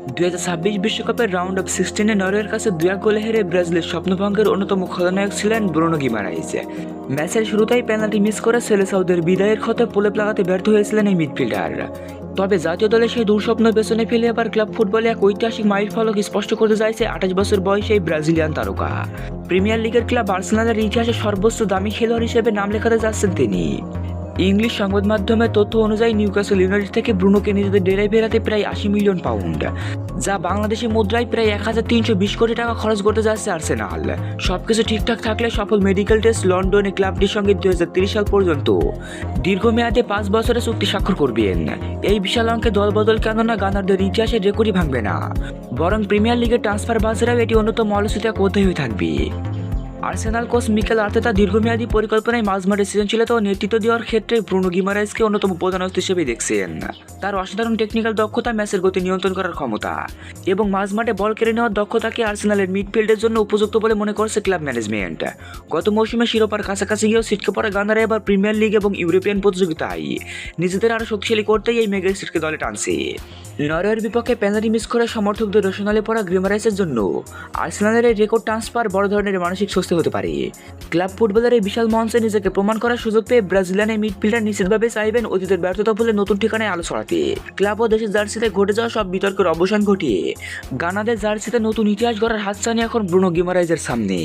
2026 বিশ্বকাপের round of 16-এ নরওয়ের কাছে 2-1 গোলে হেরে ব্রাজিলের স্বপ্নভঙ্গের অন্যতম খলনায়ক ছিলেন ব্রুনো গিমারাইজ। ম্যাচের শুরুতেই পেনাল্টি মিস করে সেলেসাউদের বিদায়ের ক্ষতে প্রলেপ লাগাতে ব্যর্থ হয়েছিলেন এই মিডফিল্ডার। তবে জাতীয় দলে সেই দুঃস্বপ্ন পেছনে ফেলে আবার ক্লাব ফুটবলে এক ঐতিহাসিক মাইলফলক স্পষ্ট করতে চাইছে 28 বছর বয়সী এই ব্রাজিলিয়ান তারকা। প্রিমিয়ার লিগের ক্লাব আর্সেনালের ইতিহাসে সর্বোচ্চ দামি খেলোয়াড় হিসেবে নাম লেখাতে যাচ্ছেন তিনি। ইংলিশ সংবাদ মাধ্যমের তথ্য অনুযায়ী নিউক্যাসল ইউনাইটেড থেকে ব্রুনোকে নিজেদের ডেরায় ফেরাতে প্রায় 80 মিলিয়ন পাউন্ড, যা বাংলাদেশি মুদ্রায় প্রায় 1320 কোটি টাকা খরচ করতে যাচ্ছে আর্সেনাল। সবকিছু ঠিকঠাক থাকলে সফল মেডিকেল টেস্ট লন্ডনে ক্লাবটির সঙ্গে 2030 সাল পর্যন্ত দীর্ঘমেয়াদে 5 বছরের চুক্তি স্বাক্ষর করবেন। এই বিশাল অঙ্কে দলবদল কেননা গানারদের ইতিহাসের রেকর্ডই ভাঙবে না, বরং প্রিমিয়ার লিগের ট্রান্সফার বাজারেও এটি অন্যতম আলোচিত এক অধ্যায় হয়ে থাকবে। আর্সেনাল কোচ মিকেল আর্তেতা দীর্ঘমেয়াদী পরিকল্পনায় মাঝমাঠে সৃজনশীলতা ও নেতৃত্ব দেওয়ার ক্ষেত্রে ব্রুনো গিমারাইজকে অন্যতম প্রধান অস্ত্র হিসেবে দেখছেন। তার অসাধারণ টেকনিক্যাল দক্ষতা, ম্যাচের গতি নিয়ন্ত্রণ করার ক্ষমতা এবং মাঝমাঠে বল কেড়ে নেওয়ার দক্ষতাকে আর্সেনালের মিডফিল্ডের জন্য উপযুক্ত বলে মনে করছে ক্লাব ম্যানেজমেন্ট। গত মৌসুমে শিরোপার কাছাকাছি গিয়েও ছিটকে পড়া গানারা এবার প্রিমিয়ার লিগ এবং ইউরোপিয়ান প্রতিযোগিতায় নিজেদের আরও শক্তিশালী করতেই এই মেগা স্টারকে দলে টানছে। নরওয়ের বিপক্ষে পেনাল্টি মিস করে সমর্থকদের রোশনালে পড়া গিমারাইজের জন্য আর্সেনালের এই রেকর্ড ট্রান্সফার বড় ধরনের মানসিক স্বস্তি হতে পারে। ক্লাব ফুটবলের এই বিশাল মঞ্চে নিজেকে প্রমাণ করার সুযোগ পেয়ে ব্রাজিলিয়ান এই মিডফিল্ডার নিশ্চিতভাবে চাইবেন অতীতের ব্যর্থতা বলে নতুন ঠিকানায় আলো ছড়াতে। ক্লাব ও দেশের জার্সিতে ঘটে যাওয়া সব বিতর্কের অবসান ঘটিয়ে গানাদের জার্সিতে নতুন ইতিহাস গড়ার হাতছানি এখন ব্রুনো গিমারাইজের সামনে।